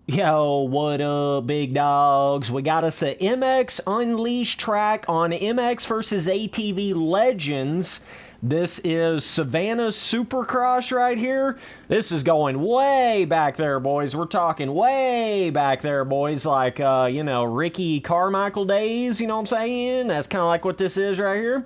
Yo, what up, big dogs? We got us a MX Unleashed track on MX versus ATV Legends. This is Savannah Supercross right here. This is going way back there, boys. We're talking way back there, boys. Like, Ricky Carmichael days, you know what I'm saying? That's kind of like what this is right here.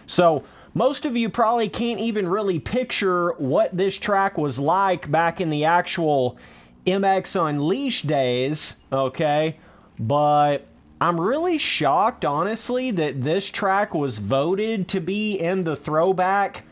So, most of you probably can't even really picture what this track was like back in the actual MX Unleashed days, okay? But I'm really shocked, honestly, that this track was voted to be in the Throwback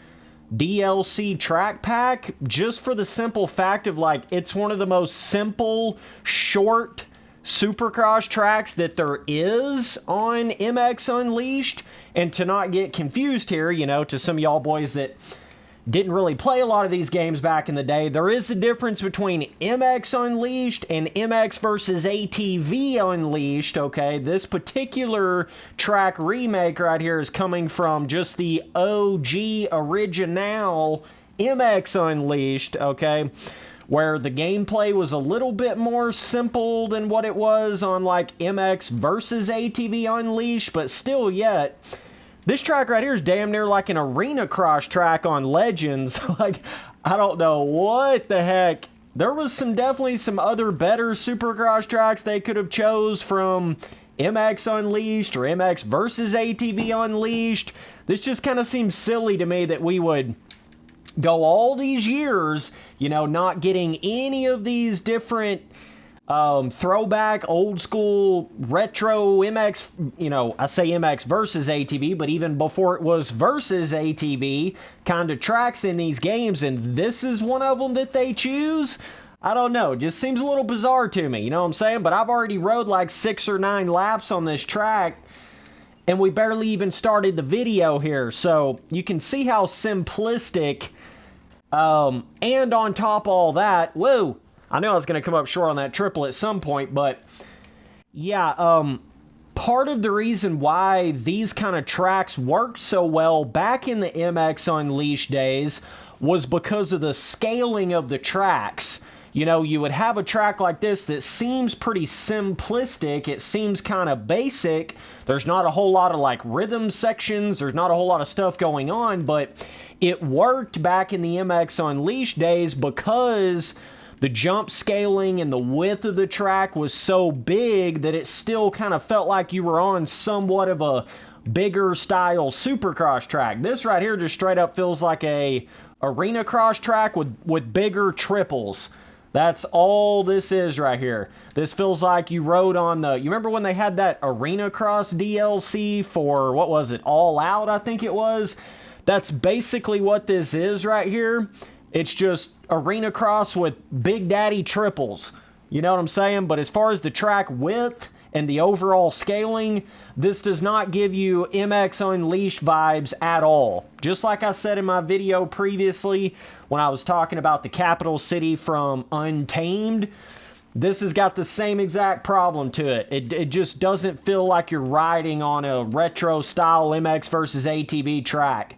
DLC track pack just for the simple fact of, like, it's one of the most simple, short Supercross tracks that there is on MX Unleashed. And to not get confused here, you know, to some of y'all boys that didn't really play a lot of these games back in the day, there is a difference between MX Unleashed and MX versus ATV Unleashed, okay? This particular track remake right here is coming from just the OG original MX Unleashed, okay? Where the gameplay was a little bit more simple than what it was on like MX versus ATV Unleashed, but still yet, this track right here is damn near like an Arenacross track on Legends. Like, I don't know what the heck. There was definitely some other better Supercross tracks they could have chose from MX Unleashed or MX versus ATV Unleashed. This just kind of seems silly to me that we would go all these years, you know, not getting any of these different throwback, old school, retro MX, you know, I say MX versus ATV, but even before it was versus ATV kind of tracks in these games, and this is one of them that they choose. I don't know, just seems a little bizarre to me, you know what I'm saying? But I've already rode like 6 or 9 laps on this track, and we barely even started the video here, so you can see how simplistic, and on top of all that, whoa, I knew I was going to come up short on that triple at some point, but yeah, part of the reason why these kind of tracks worked so well back in the MX Unleashed days was because of the scaling of the tracks. You know, you would have a track like this that seems pretty simplistic. It seems kind of basic. There's not a whole lot of like rhythm sections. There's not a whole lot of stuff going on, but it worked back in the MX Unleashed days because the jump scaling and the width of the track was so big that it still kind of felt like you were on somewhat of a bigger style Supercross track. This right here just straight up feels like a Arenacross track with bigger triples. That's all this is right here. This feels like you rode on you remember when they had that Arenacross DLC for, what was it, All Out, I think it was? That's basically what this is right here. It's just Arenacross with Big Daddy triples. You know what I'm saying? But as far as the track width and the overall scaling, this does not give you MX Unleashed vibes at all. Just like I said in my video previously when I was talking about the capital city from Untamed, this has got the same exact problem to it. It just doesn't feel like you're riding on a retro style MX versus ATV track.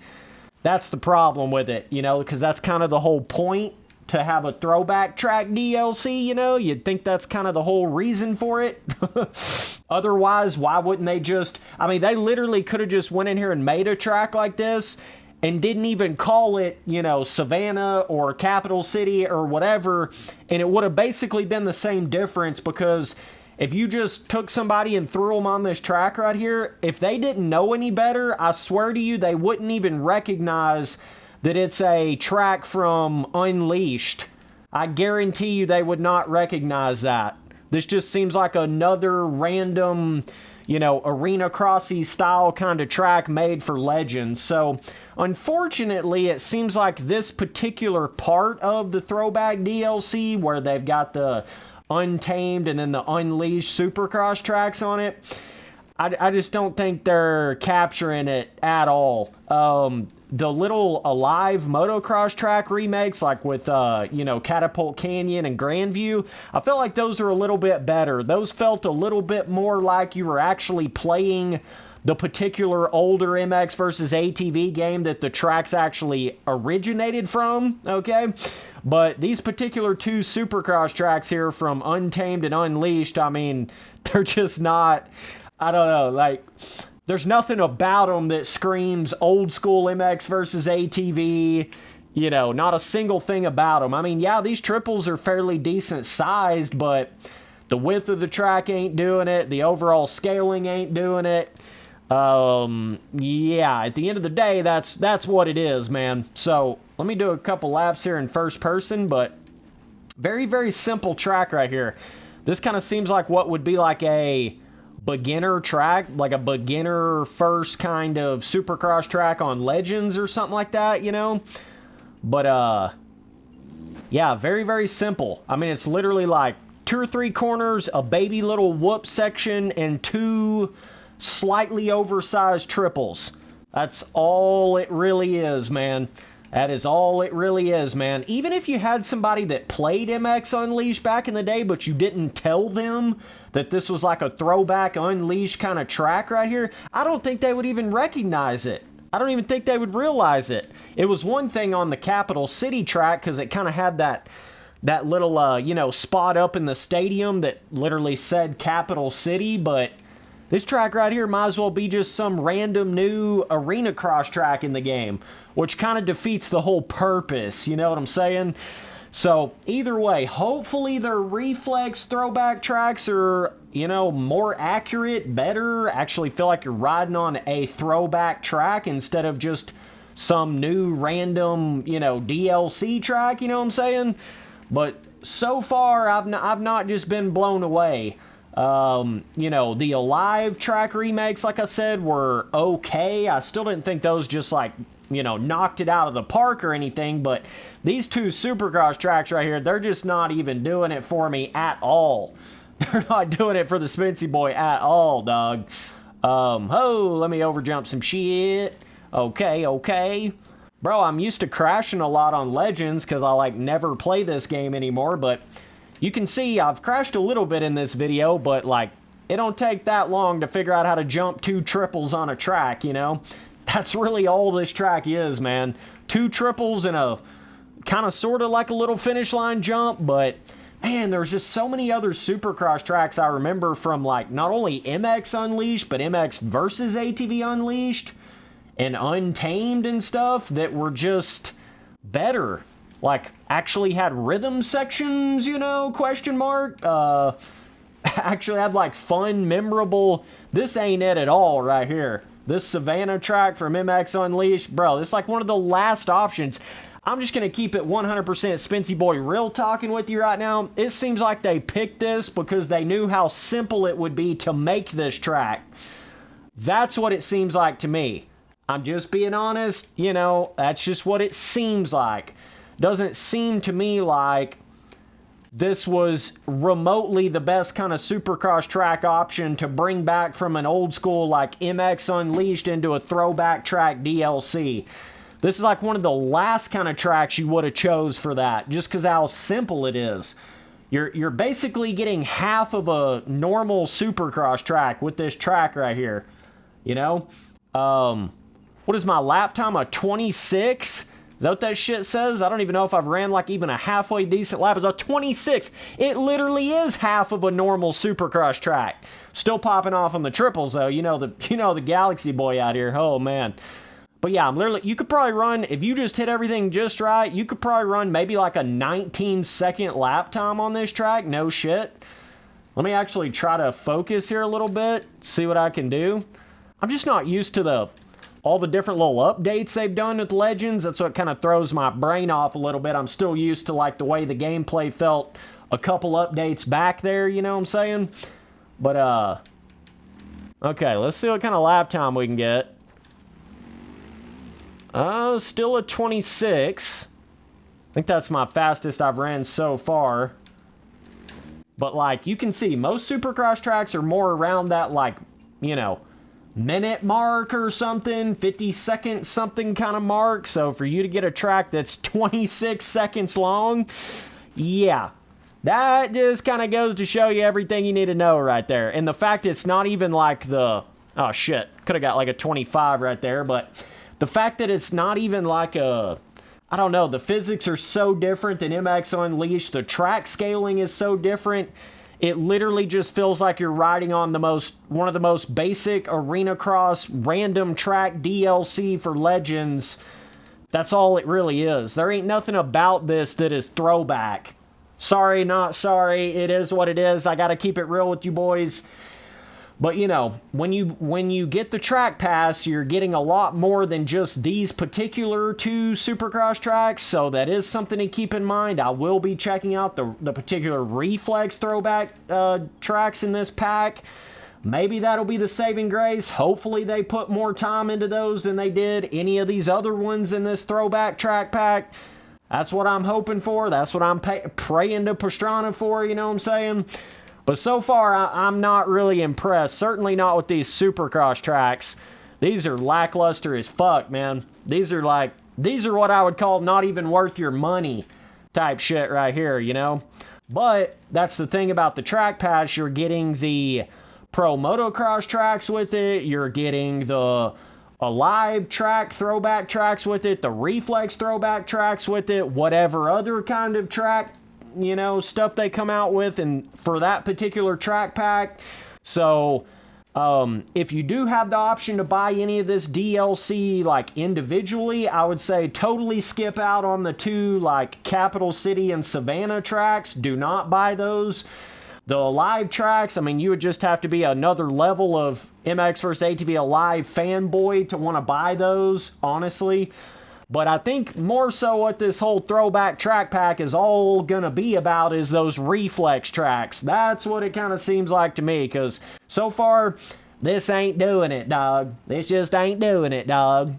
That's the problem with it, you know, because that's kind of the whole point to have a throwback track DLC, you know? You'd think that's kind of the whole reason for it. Otherwise, why wouldn't they just... I mean, they literally could have just went in here and made a track like this and didn't even call it, you know, Savannah or Capital City or whatever, and it would have basically been the same difference because if you just took somebody and threw them on this track right here, if they didn't know any better, I swear to you, they wouldn't even recognize that it's a track from Unleashed. I guarantee you they would not recognize that. This just seems like another random, you know, Arenacrossy style kind of track made for Legends. So, unfortunately, it seems like this particular part of the Throwback DLC, where they've got the Untamed and then the Unleashed Supercross tracks on it, I just don't think they're capturing it at all. The little Alive Motocross track remakes, like with, Catapult Canyon and Grandview, I felt like those are a little bit better. Those felt a little bit more like you were actually playing the particular older MX versus ATV game that the tracks actually originated from, okay? But these particular two Supercross tracks here from Untamed and Unleashed, I mean, they're just not, I don't know, like, there's nothing about them that screams old school MX versus ATV. You know, not a single thing about them. I mean, yeah, these triples are fairly decent sized, but the width of the track ain't doing it. The overall scaling ain't doing it. Yeah, at the end of the day, that's what it is, man. So let me do a couple laps here in first person, but very, very simple track right here. This kind of seems like what would be like a beginner track, like a beginner first kind of Supercross track on Legends or something like that, you know? But, yeah, very, very simple. I mean, it's literally like 2 or 3 corners, a baby little whoop section, and 2 slightly oversized triples. That's all it really is, man. That is all it really is, man. Even if you had somebody that played MX Unleashed back in the day, but you didn't tell them that this was like a throwback Unleashed kind of track right here, I don't think they would even recognize it. I don't even think they would realize it. It was one thing on the Capital City track because it kind of had that little, you know, spot up in the stadium that literally said Capital City, but this track right here might as well be just some random new Arenacross track in the game, which kind of defeats the whole purpose, you know what I'm saying? So, either way, hopefully their reflex throwback tracks are, you know, more accurate, better, actually feel like you're riding on a throwback track instead of just some new random, you know, DLC track, you know what I'm saying? But so far, I've not just been blown away. You know, the Alive track remakes, like I said, were okay. I still didn't think those just, like, you know, knocked it out of the park or anything, but these two Supercross tracks right here, they're just not even doing it for me at all. They're not doing it for the Spency boy at all, dog. Let me overjump some shit. Okay. Bro, I'm used to crashing a lot on Legends because I, like, never play this game anymore, but you can see I've crashed a little bit in this video, but, like, it don't take that long to figure out how to jump 2 triples on a track, you know? That's really all this track is, man. 2 triples and a kind of sort of like a little finish line jump, but man, there's just so many other Supercross tracks I remember from, like, not only MX Unleashed, but MX versus ATV Unleashed and Untamed and stuff that were just better. Like, actually had rhythm sections, you know, question mark. Actually had, like, fun, memorable. This ain't it at all right here. This Savannah track from MX Unleashed, bro, it's like one of the last options. I'm just going to keep it 100% Spency Boy real talking with you right now. It seems like they picked this because they knew how simple it would be to make this track. That's what it seems like to me. I'm just being honest, you know, that's just what it seems like. Doesn't seem to me like this was remotely the best kind of Supercross track option to bring back from an old school like MX Unleashed into a throwback track DLC. This is like one of the last kind of tracks you would have chose for that, just because how simple it is. You're basically getting half of a normal Supercross track with this track right here. You know? What is my lap time? A 26? Is that what that shit says? I don't even know if I've ran like even a halfway decent lap. It's a 26. It literally is half of a normal Supercross track. Still popping off on the triples though. You know the Galaxy boy out here. Oh man. But yeah, I'm literally, you could probably run, if you just hit everything just right, you could probably run maybe like a 19-second lap time on this track. No shit. Let me actually try to focus here a little bit, see what I can do. I'm just not used to all the different little updates they've done with Legends. That's what kind of throws my brain off a little bit. I'm still used to like the way the gameplay felt a couple updates back there, you know what I'm saying? But, okay, let's see what kind of lap time we can get. Still a 26. I think that's my fastest I've ran so far. But, like, you can see, most Supercross tracks are more around that, like, you know, minute mark or something, 50-second something kind of mark. So, for you to get a track that's 26 seconds long, yeah. That just kind of goes to show you everything you need to know right there. And the fact it's not even like the... Oh, shit. Could have got, like, a 25 right there, but... The fact that it's not even like a, I don't know, the physics are so different than MX Unleashed. The track scaling is so different. It literally just feels like you're riding on one of the most basic Arenacross random track DLC for Legends. That's all it really is. There ain't nothing about this that is throwback. Sorry, not sorry. It is what it is. I gotta keep it real with you boys. But you know, when you get the track pass, you're getting a lot more than just these particular 2 Supercross tracks, so that is something to keep in mind. I will be checking out the particular Reflex Throwback tracks in this pack. Maybe that'll be the saving grace. Hopefully they put more time into those than they did any of these other ones in this Throwback track pack. That's what I'm hoping for. That's what I'm praying to Pastrana for, you know what I'm saying? But so far, I'm not really impressed. Certainly not with these Supercross tracks. These are lackluster as fuck, man. These are what I would call not even worth your money type shit right here, you know? But that's the thing about the track pass. You're getting the Pro Motocross tracks with it. You're getting the Alive track, throwback tracks with it. The Reflex throwback tracks with it. Whatever other kind of track, you know, stuff they come out with and for that particular track pack. So if you do have the option to buy any of this DLC like individually, I would say totally skip out on the 2 like Capital City and Savannah tracks. Do not buy those. The Alive tracks, I mean, you would just have to be another level of MX vs. ATV Alive fanboy to want to buy those, honestly. But I think more so what this whole throwback track pack is all gonna be about is those Reflex tracks. That's what it kind of seems like to me, because so far, this ain't doing it, dog. This just ain't doing it, dog.